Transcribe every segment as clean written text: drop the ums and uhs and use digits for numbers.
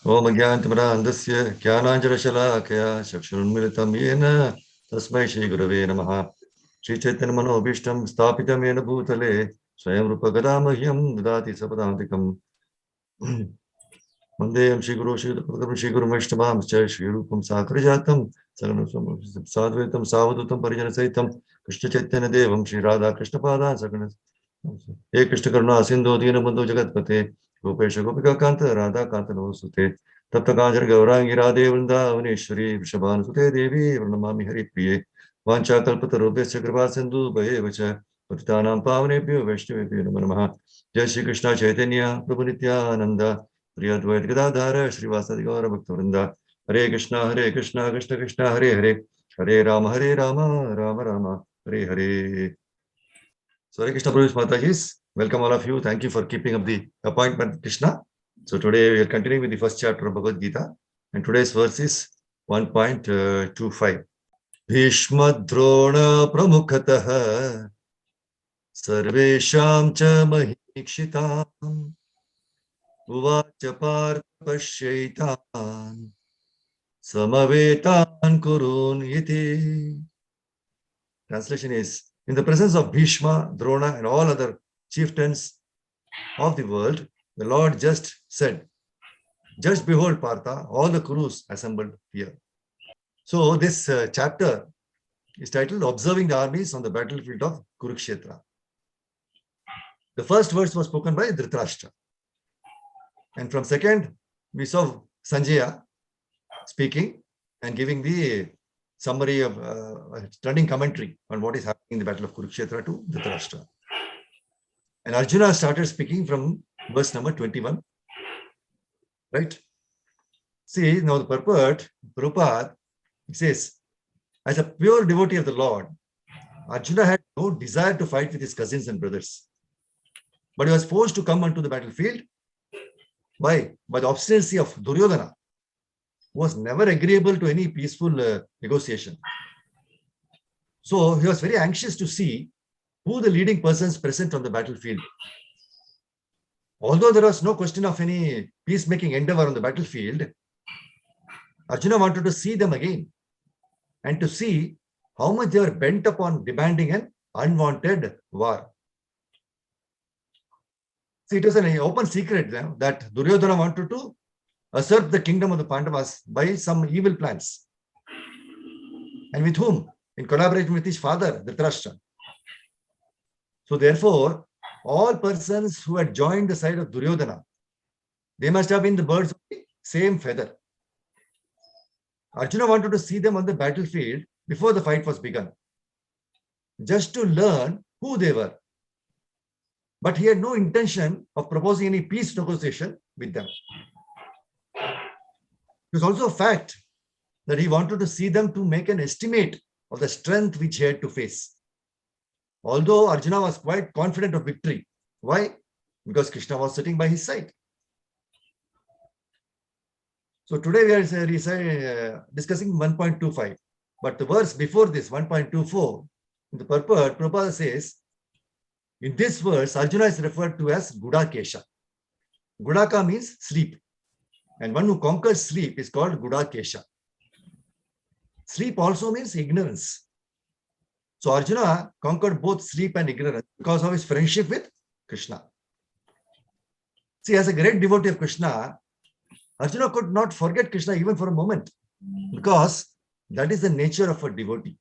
Om Gyantamra-andasya Jnananjana-shalakaya Chakshurunmilitam Yena Tasmai Shri Gurave Namaha Shri Chaitanya Manobhishtam Sthapitam Yena Bhutale Swayam Rupa Gadamahyam Dadati Sapadhantikam Mandeyam Shri Guru Shri Padam Shri Guru Vaishnavamscha Shri Rupam Sakrajatam Saganam Sadvaitam Savadutam Parijana Saitam Krishna Chaitanya Devam Shri Radha Krishna Padan Saganam He Krishna Karuna Sindhu Dina Bandhu Jagatpate Gopesha Gopika Kanta Radha Kanta Navasute Tapta Kanjana Gaurangi Radhe Vrindavaneshwari Vrishabhanusute Devi Vrinamami Hari Priye Vancha Kalpata Rupesya Kripa Sindhu Bhaye Vacha Patitanam Pavanebhyo Vaishnavebhyo Namo Namaha Jai Shri Krishna Chaitanya Prabhu Nityananda Priya Dvait Gadadhara Srivasadi Gaura Bhakta Hare Krishna Krishna Krishna Hare Hare Hare Rama Rama Rama Hare Hare. So Hare Krishna Prabhu Matajis, welcome all of you. Thank you for keeping up the appointment, Krishna. So today we are continuing with the first chapter of Bhagavad Gita, and today's verse is 1.25. bhīṣma-droṇa-pramukhataḥ sarveṣāṁ ca mahī-kṣitām uvāca Pārtha paśyaitān samavetān kurūn iti. Translation is, in the presence of Bhīṣma, Drona, and all other chieftains of the world, the Lord just said, just behold, Partha, all the Kurus assembled here. So this chapter is titled Observing the Armies on the Battlefield of Kurukshetra. The first verse was spoken by Dhritarashtra. And from second, we saw Sanjaya speaking and giving the summary of stunning commentary on what is happening in the battle of Kurukshetra to Dhritarashtra. And Arjuna started speaking from verse number 21. Right? See, now the purport, Purport, it says, as a pure devotee of the Lord, Arjuna had no desire to fight with his cousins and brothers. But he was forced to come onto the battlefield. Why? By the obstinacy of Duryodhana, who was never agreeable to any peaceful negotiation. So he was very anxious to see who the leading persons present on the battlefield. Although there was no question of any peacemaking endeavor on the battlefield, Arjuna wanted to see them again and to see how much they were bent upon demanding an unwanted war. See, it was an open secret that Duryodhana wanted to usurp the kingdom of the Pandavas by some evil plans. And with whom? In collaboration with his father, Dhritarashtra. So therefore, all persons who had joined the side of Duryodhana, they must have been the birds of the same feather. Arjuna wanted to see them on the battlefield before the fight was begun, just to learn who they were. But he had no intention of proposing any peace negotiation with them. It was also a fact that he wanted to see them to make an estimate of the strength which he had to face. Although Arjuna was quite confident of victory. Why? Because Krishna was sitting by his side. So today we are discussing 1.25. But the verse before this, 1.24, in the purport, Prabhupada says, in this verse, Arjuna is referred to as Gudakesha. Gudaka means sleep. And one who conquers sleep is called Gudakesha. Sleep also means ignorance. So Arjuna conquered both sleep and ignorance because of his friendship with Krishna. See, as a great devotee of Krishna, Arjuna could not forget Krishna even for a moment, because that is the nature of a devotee.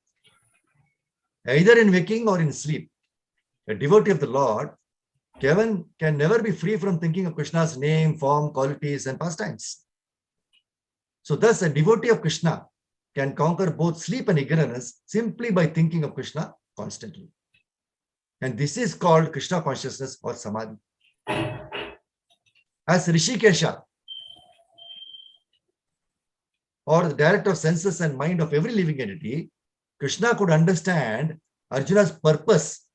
Either in waking or in sleep, a devotee of the Lord can never be free from thinking of Krishna's name, form, qualities, and pastimes. So thus, a devotee of Krishna can conquer both sleep and ignorance simply by thinking of Krishna constantly. And this is called Krishna consciousness or samadhi. As Hṛṣīkeśa, or the director of senses and mind of every living entity, Krishna could understand Arjuna's purpose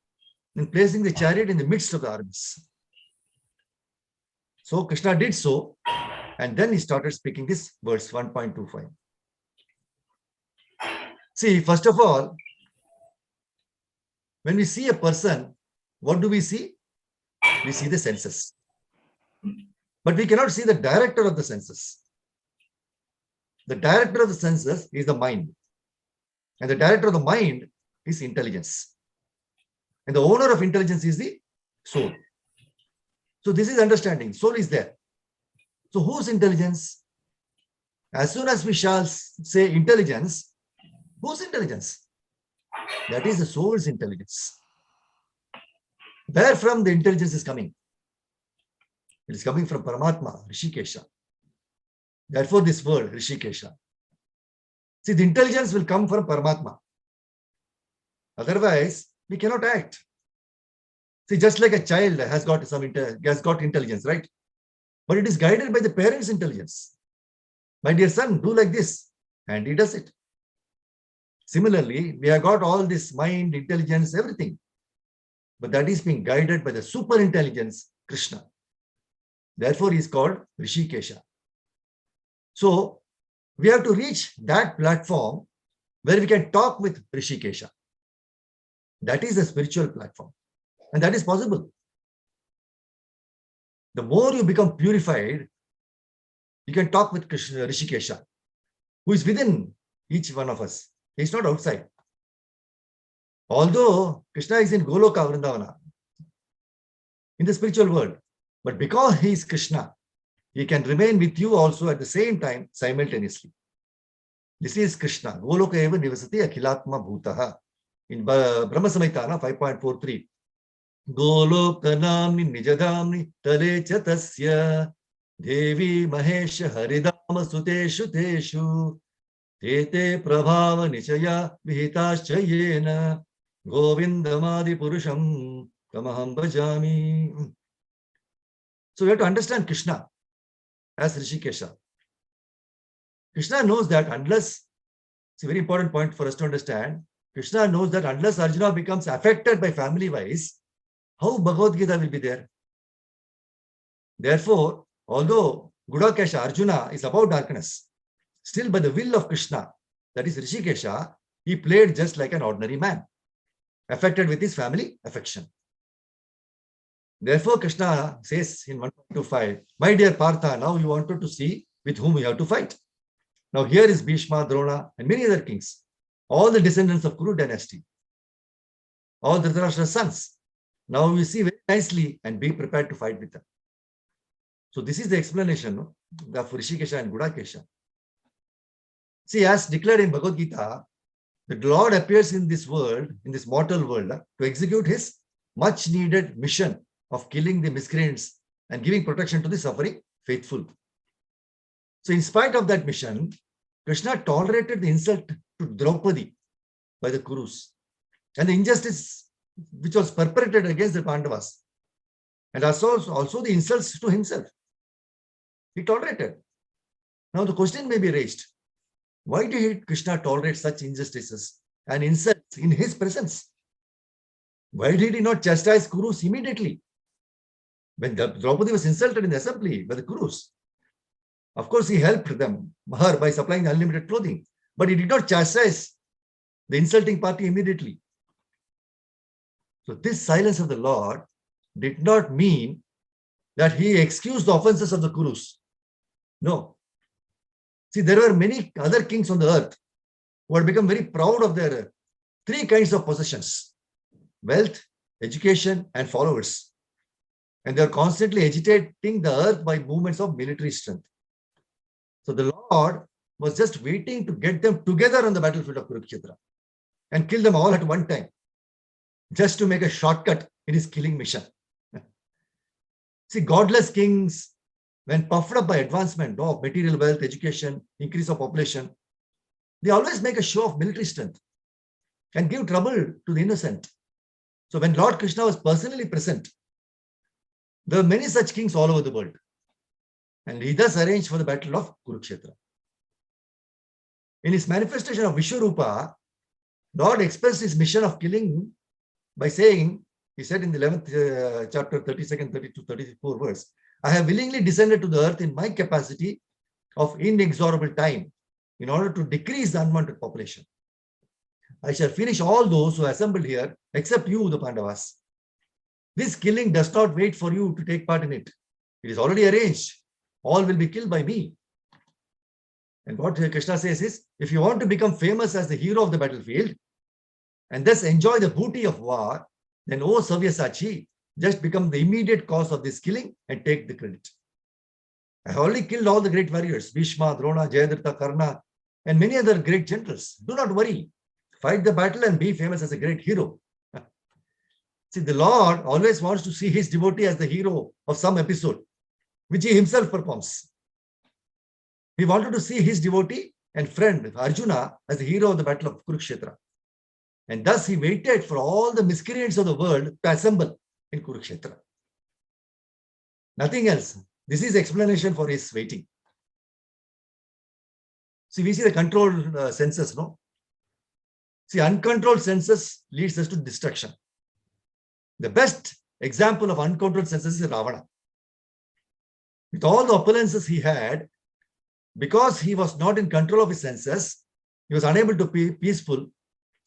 in placing the chariot in the midst of the armies. So Krishna did so, and then he started speaking this verse 1.25. See, first of all, when we see a person, what do we see? We see the senses. But we cannot see the director of the senses. The director of the senses is the mind. And the director of the mind is intelligence. And the owner of intelligence is the soul. So this is understanding. Soul is there. So whose intelligence? As soon as we shall say intelligence, whose intelligence? That is the soul's intelligence. Where from the intelligence is coming? It is coming from Paramatma, Hṛṣīkeśa. Therefore, this word, Hṛṣīkeśa. See, the intelligence will come from Paramatma. Otherwise, we cannot act. See, just like a child has got intelligence, right? But it is guided by the parents' intelligence. My dear son, do like this. And he does it. Similarly, we have got all this mind, intelligence, everything. But that is being guided by the super intelligence, Kṛṣṇa. Therefore, he is called Hṛṣīkeśa. So, we have to reach that platform where we can talk with Hṛṣīkeśa. That is the spiritual platform. And that is possible. The more you become purified, you can talk with Hṛṣīkeśa, who is within each one of us. He is not outside. Although Krishna is in Goloka Vrindavana, in the spiritual world, but because he is Krishna, he can remain with you also at the same time, simultaneously. This is Krishna. Goloka eva nivasati akhilatma bhutaha. In Brahma Samhita 5.43. Golokanamni nijadamni talecha tasya devi mahesha haridama suteshu teshu tete prabhava nichaya vihitaschayena govindamadi purusham tamaham bhajami. So we have to understand Krishna as Hṛṣīkeśa. Krishna knows that unless, it's a very important point for us to understand, Krishna knows that unless Arjuna becomes affected by family-wise, how Bhagavad Gita will be there? Therefore, although Gudakesha, Arjuna, is about darkness, still by the will of Krishna, that is Hṛṣīkeśa, he played just like an ordinary man, affected with his family affection. Therefore, Krishna says in 1.25, my dear Pārtha, now you wanted to see with whom you have to fight. Now here is bhīṣma-droṇa and many other kings, all the descendants of Kuru dynasty, all the Dhritarashtra's sons. Now you see very nicely and be prepared to fight with them. So this is the explanation of Hṛṣīkeśa and Gudakesha. See, as declared in Bhagavad Gita, the Lord appears in this world, in this mortal world, to execute his much needed mission of killing the miscreants and giving protection to the suffering faithful. So in spite of that mission, Krishna tolerated the insult to Draupadi by the Kurus and the injustice which was perpetrated against the Pandavas, and also the insults to himself. He tolerated. Now the question may be raised, why did Krishna tolerate such injustices and insults in his presence? Why did he not chastise Kurus immediately? When Draupadi was insulted in the assembly by the Kurus, of course he helped her by supplying unlimited clothing, but he did not chastise the insulting party immediately. So this silence of the Lord did not mean that he excused the offenses of the Kurus. No. See, there were many other kings on the earth who had become very proud of their three kinds of possessions: wealth, education, and followers. And they are constantly agitating the earth by movements of military strength. So the Lord was just waiting to get them together on the battlefield of Kurukshetra and kill them all at one time, just to make a shortcut in his killing mission. See, godless kings, when puffed up by advancement of material wealth, education, increase of population, they always make a show of military strength and give trouble to the innocent. So when Lord Krishna was personally present, there were many such kings all over the world. And he thus arranged for the battle of Kurukshetra. In his manifestation of Vishwarupa, Lord expressed his mission of killing by saying, he said in the 11th chapter, 32nd, 32, 34 verse, I have willingly descended to the earth in my capacity of inexorable time in order to decrease the unwanted population. I shall finish all those who are assembled here except you, the Pandavas. This killing does not wait for you to take part in it. It is already arranged. All will be killed by me. And what Krishna says is, if you want to become famous as the hero of the battlefield and thus enjoy the booty of war, then, oh sarveṣāṁ, just become the immediate cause of this killing and take the credit. I have already killed all the great warriors, bhīṣma-droṇa, Jayadratha, Kṛṣṇa, and many other great generals. Do not worry. Fight the battle and be famous as a great hero. See, the Lord always wants to see his devotee as the hero of some episode, which he himself performs. He wanted to see his devotee and friend Arjuna as the hero of the battle of Kurukshetra. And thus he waited for all the miscreants of the world to assemble in Kurukshetra. Nothing else. This is explanation for his waiting. See, we see the controlled senses, no? See, uncontrolled senses leads us to destruction. The best example of uncontrolled senses is Ravana. With all the opulences he had, because he was not in control of his senses, he was unable to be peaceful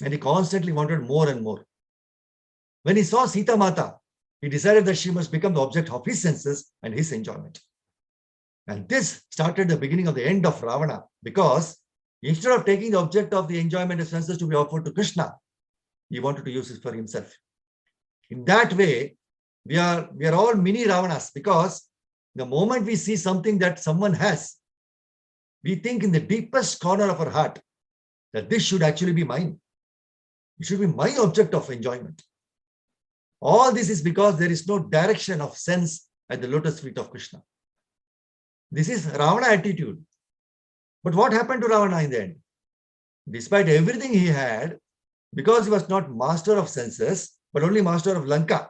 and he constantly wanted more and more. When he saw Sita Mata, he decided that she must become the object of his senses and his enjoyment. And this started the beginning of the end of Ravana, because instead of taking the object of the enjoyment of senses to be offered to Krishna, he wanted to use it for himself. In that way, we are all mini Ravanas, because the moment we see something that someone has, we think in the deepest corner of our heart that this should actually be mine. It should be my object of enjoyment. All this is because there is no direction of sense at the lotus feet of Krishna. This is Ravana attitude. But what happened to Ravana in the end? Despite everything he had, because he was not master of senses, but only master of Lanka,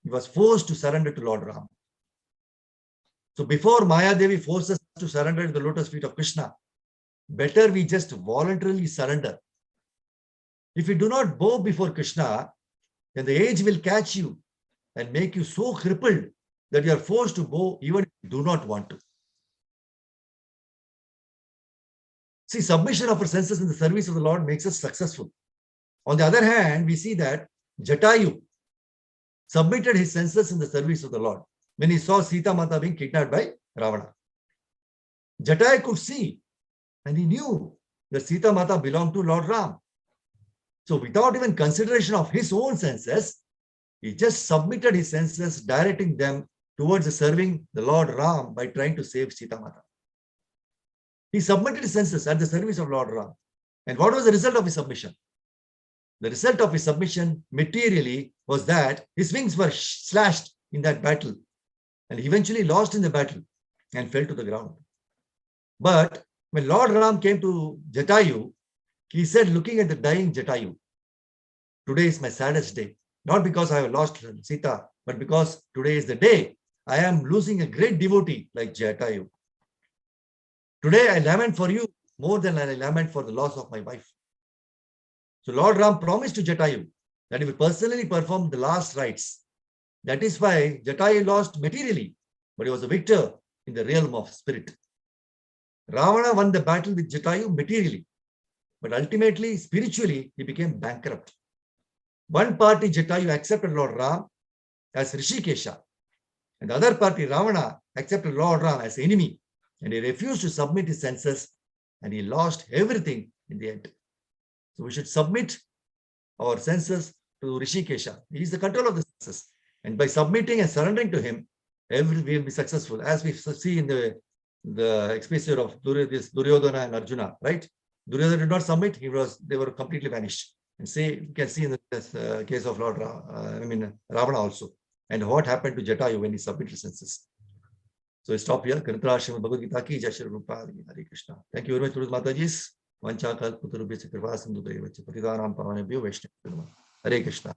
he was forced to surrender to Lord Ram. So before Maya Devi forces us to surrender to the lotus feet of Krishna, better we just voluntarily surrender. If you do not bow before Krishna, then the age will catch you and make you so crippled that you are forced to bow even if you do not want to. See, submission of our senses in the service of the Lord makes us successful. On the other hand, we see that Jatayu submitted his senses in the service of the Lord when he saw Sita Mata being kidnapped by Ravana. Jatayu could see and he knew that Sita Mata belonged to Lord Ram. So without even consideration of his own senses, he just submitted his senses, directing them towards serving the Lord Ram by trying to save Sita Mata. He submitted his senses at the service of Lord Ram. And what was the result of his submission? The result of his submission materially was that his wings were slashed in that battle and he eventually lost in the battle and fell to the ground. But when Lord Ram came to Jatayu, he said, looking at the dying Jatayu, today is my saddest day, not because I have lost Sita, but because today is the day I am losing a great devotee like Jatayu. Today I lament for you more than I lament for the loss of my wife. So Lord Ram promised to Jatayu that he will personally perform the last rites. That is why Jatayu lost materially, but he was a victor in the realm of spirit. Ravana won the battle with Jatayu materially, but ultimately, spiritually, he became bankrupt. One party, Jatayu, accepted Lord Ram as Hṛṣīkeśa, and the other party, Ravana, accepted Lord Ram as enemy, and he refused to submit his senses, and he lost everything in the end. So we should submit our senses to Hṛṣīkeśa. He is the control of the senses, and by submitting and surrendering to him, we will be successful, as we see in the experience of Duryodhana and Arjuna, right? Duryodhana did not submit; they were completely vanished. And you can see in the case of Lord Ravana also. And what happened to Jatayu when he submitted his senses? So I stop here. Bhagavad Gita ki jai Shri Prabhupada Hare Krishna. Thank you very much, Mataji's. Vancha kalpatarubhya kripa sindhu deva Pṛthā Pāvanebhyo Vaishnavyo. Hare Krishna.